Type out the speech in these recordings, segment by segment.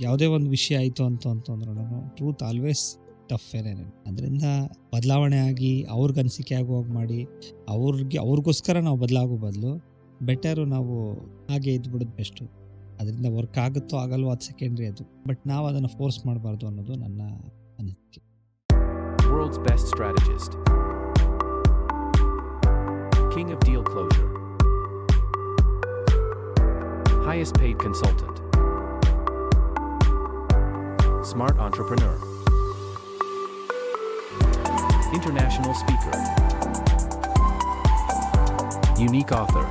ಯಾವುದೇ ಒಂದು ವಿಷಯ ಆಯಿತು ಅಂತಂದ್ರೂ ಟ್ರೂತ್ ಆಲ್ವೇಸ್ ಟಫ್ ಏನೇನು. ಅದರಿಂದ ಬದಲಾವಣೆ ಆಗಿ ಅವ್ರಿಗೆ ಅನಿಸಿಕೆ ಆಗುವಾಗ ಮಾಡಿ ಅವ್ರಿಗೋಸ್ಕರ ನಾವು ಬದಲಾಗೋ ಬದಲು ಬೆಟರು ನಾವು ಹಾಗೆ ಇದ್ಬಿಡೋದು ಬೆಸ್ಟು. ಅದರಿಂದ ವರ್ಕ್ ಆಗುತ್ತೋ ಆಗಲ್ವೋ ಅದು ಸೆಕೆಂಡ್ರಿ, ಅದು ಬಟ್ ನಾವು ಅದನ್ನು ಫೋರ್ಸ್ ಮಾಡಬಾರ್ದು ಅನ್ನೋದು ನನ್ನ ಅನಿಸಿಕೆ. World's best strategist, king of deal closure, highest paid consultant, smart entrepreneur, international speaker, unique author.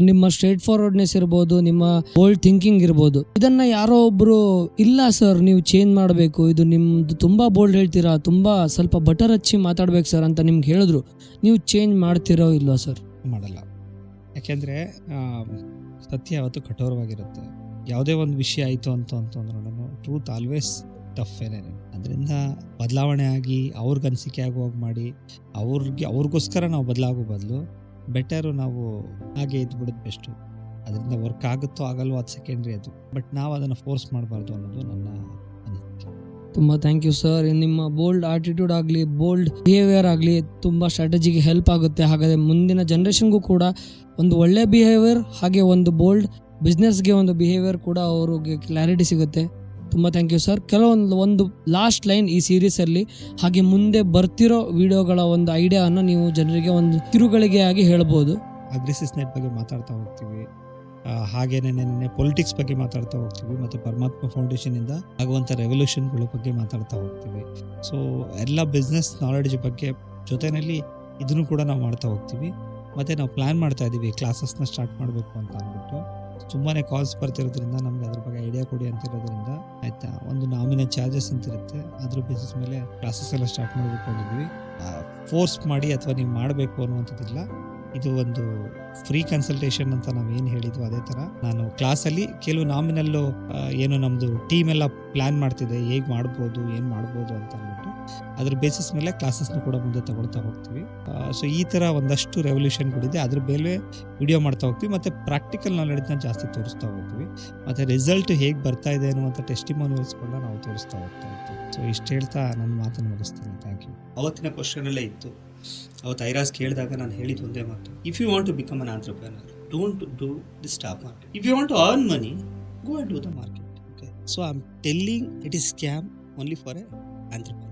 ನಿಮ್ಮ ಸ್ಟ್ರೇಟ್ ಫಾರ್ವರ್ಡ್ನೆಸ್ ಇರ್ಬೋದು, ನಿಮ್ಮ ಬೋಲ್ಡ್ ಥಿಂಕಿಂಗ್ ಇರ್ಬೋದು, ಇದನ್ನ ಯಾರೋ ಒಬ್ರು ಇಲ್ಲ ಸರ್ ನೀವು ಚೇಂಜ್ ಮಾಡಬೇಕು, ಇದು ನಿಮ್ದು ತುಂಬಾ ಬೋಲ್ಡ್ ಹೇಳ್ತೀರಾ, ತುಂಬಾ ಸ್ವಲ್ಪ ಬಟರ್ ಹಚ್ಚಿ ಮಾತಾಡ್ಬೇಕು ಸರ್ ಅಂತ ನಿಮ್ಗೆ ಹೇಳಿದ್ರು, ನೀವು ಚೇಂಜ್ ಮಾಡ್ತಿರೋ ಇಲ್ವಾ ಸರ್? ಮಾಡಲ್ಲ. ಯಾಕೆಂದರೆ ಸತ್ಯ ಯಾವತ್ತು ಕಠೋರವಾಗಿರುತ್ತೆ. ಯಾವುದೇ ಒಂದು ವಿಷಯ ಆಯಿತು ಅಂತಂದ್ರೂ ಟ್ರೂತ್ ಆಲ್ವೇಸ್ ಟಫ್ ಏನೇನು. ಅದರಿಂದ ಬದಲಾವಣೆ ಆಗಿ ಅವ್ರಿಗೆ ಅನಿಸಿಕೆ ಆಗುವಾಗ ಮಾಡಿ ಅವ್ರಿಗೋಸ್ಕರ ನಾವು ಬದಲಾಗೋ ಬದಲು ಬೆಟರು ನಾವು ಹಾಗೆ ಇದ್ಬಿಡೋದು ಬೆಸ್ಟು. ಅದರಿಂದ ವರ್ಕ್ ಆಗುತ್ತೋ ಆಗಲ್ವೋ ಅದು ಸೆಕೆಂಡ್ರಿ, ಅದು ಬಟ್ ನಾವು ಅದನ್ನು ಫೋರ್ಸ್ ಮಾಡಬಾರ್ದು ಅನ್ನೋದು ನನ್ನ ಅನಿಸಿಕೆ. ತುಂಬ ಥ್ಯಾಂಕ್ ಯು ಸರ್. ನಿಮ್ಮ ಬೋಲ್ಡ್ ಆಟಿಟ್ಯೂಡ್ ಆಗಲಿ, ಬೋಲ್ಡ್ ಬಿಹೇವಿಯರ್ ಆಗಲಿ ತುಂಬ ಸ್ಟ್ರಾಟಜಿಗೆ ಹೆಲ್ಪ್ ಆಗುತ್ತೆ. ಹಾಗಾದರೆ ಮುಂದಿನ ಜನ್ರೇಷನ್ಗೂ ಕೂಡ ಒಂದು ಒಳ್ಳೆ ಬಿಹೇವಿಯರ್ ಹಾಗೆ ಒಂದು ಬೋಲ್ಡ್ ಬಿಸ್ನೆಸ್ಗೆ ಒಂದು ಬಿಹೇವಿಯರ್ ಕೂಡ ಅವ್ರಿಗೆ ಕ್ಲಾರಿಟಿ ಸಿಗುತ್ತೆ. ತುಂಬ ಥ್ಯಾಂಕ್ ಯು ಸರ್. ಒಂದು ಲಾಸ್ಟ್ ಲೈನ್ ಈ ಸೀರೀಸಲ್ಲಿ ಹಾಗೆ ಮುಂದೆ ಬರ್ತಿರೋ ವಿಡಿಯೋಗಳ ಒಂದು ಐಡಿಯಾವನ್ನು ನೀವು ಜನರಿಗೆ ಒಂದು ಕಿರುಗಳಿಗೆ ಆಗಿ ಹೇಳ್ಬೋದು. ಅಗ್ರೆಸಿವ್ ನೆಟ್ ಬಗ್ಗೆ ಮಾತಾಡ್ತಾ ಹೋಗ್ತೀವಿ, ಹಾಗೇನೇ ಪೊಲಿಟಿಕ್ಸ್ ಬಗ್ಗೆ ಮಾತಾಡ್ತಾ ಹೋಗ್ತೀವಿ, ಮತ್ತು ಪರಮಾತ್ಮ ಫೌಂಡೇಶನಿಂದ ಆಗುವಂಥ ರೆವಲ್ಯೂಷನ್ಗಳ ಬಗ್ಗೆ ಮಾತಾಡ್ತಾ ಹೋಗ್ತೀವಿ. ಸೊ ಎಲ್ಲ ಬಿಸ್ನೆಸ್ ನಾಲೆಡ್ಜ್ ಬಗ್ಗೆ ಜೊತೆಯಲ್ಲಿ ಇದನ್ನು ಕೂಡ ನಾವು ಮಾಡ್ತಾ ಹೋಗ್ತೀವಿ. ಮತ್ತು ನಾವು ಪ್ಲ್ಯಾನ್ ಮಾಡ್ತಾ ಇದ್ದೀವಿ ಕ್ಲಾಸಸ್ನ ಸ್ಟಾರ್ಟ್ ಮಾಡಬೇಕು ಅಂತ ಅಂದ್ಬಿಟ್ಟು. ತುಂಬಾ ಕಾಲ್ಸ್ ಬರ್ತಿರೋದ್ರಿಂದ ನಮ್ಗೆ ಅದ್ರ ಬಗ್ಗೆ ಐಡಿಯಾ ಕೊಡಿ ಅಂತಿರೋದ್ರಿಂದ ಆಯಿತಾ, ಒಂದು ನಾಮಿನಲ್ ಚಾರ್ಜಸ್ ಅಂತಿರುತ್ತೆ, ಅದ್ರ ಬೇಸಿಸ್ ಮೇಲೆ ಕ್ಲಾಸಸ್ ಎಲ್ಲ ಸ್ಟಾರ್ಟ್ ಮಾಡಬೇಕು ಅಂದಿದ್ವಿ. ಫೋರ್ಸ್ ಮಾಡಿ ಅಥವಾ ನೀವು ಮಾಡಬೇಕು ಅನ್ನುವಂಥದ್ದಿಲ್ಲ. ಇದು ಒಂದು ಫ್ರೀ ಕನ್ಸಲ್ಟೇಷನ್ ಅಂತ ನಾವು ಏನು ಹೇಳಿದ್ವಿ ಅದೇ ಥರ ನಾನು ಕ್ಲಾಸಲ್ಲಿ ಕೆಲವು ನಾಮಿನಲ್ಲು ಏನು ನಮ್ಮದು ಟೀಮ್ ಎಲ್ಲ ಪ್ಲ್ಯಾನ್ ಮಾಡ್ತಿದೆ, ಹೇಗೆ ಮಾಡ್ಬೋದು ಏನು ಮಾಡ್ಬೋದು ಅಂತ ಅಂದ್ಬಿಟ್ಟು ಅದ್ರ ಬೇಸಿಸ್ ಮೇಲೆ ಕ್ಲಾಸಸ್ನು ಕೂಡ ಮುಂದೆ ತಗೊಳ್ತಾ ಹೋಗ್ತೀವಿ. ಸೊ ಈ ಥರ ಒಂದಷ್ಟು ರೆವಲ್ಯೂಷನ್ಗಳಿದೆ, ಅದ್ರ ಮೇಲೆ ವಿಡಿಯೋ ಮಾಡ್ತಾ ಹೋಗ್ತೀವಿ ಮತ್ತು ಪ್ರಾಕ್ಟಿಕಲ್ ನಾಲೆಡ್ಜ್ನ ಜಾಸ್ತಿ ತೋರಿಸ್ತಾ ಹೋಗ್ತೀವಿ. ಮತ್ತು ರಿಸಲ್ಟ್ ಹೇಗೆ ಬರ್ತಾ ಇದೆ ಅನ್ನುವಂಥ ಟೆಸ್ಟಿಮೋನಿಯಲ್ಸ್ಗಳನ್ನ ನಾವು ತೋರಿಸ್ತಾ ಹೋಗ್ತಾ ಇರ್ತೀವಿ. ಸೊ ಇಷ್ಟು ಹೇಳ್ತಾ ನನ್ನ ಮಾತನ್ನು ಮುಗಿಸ್ತೀನಿ. Thank you. ಅವತ್ತಿನ ಕ್ವಶನಲ್ಲೇ ಇತ್ತು, ಅವತ್ತು ಐರಾಸ್ ಕೇಳಿದಾಗ ನಾನು ಹೇಳಿದ್ದು ಒಂದೇ ಮಾತು, if you want to become an entrepreneur, don't do the stock market. If you want to earn money, go and do the market. Okay, so I am telling it is scam only for a ಆಂಟ್ರಪ್ರೆನರ್.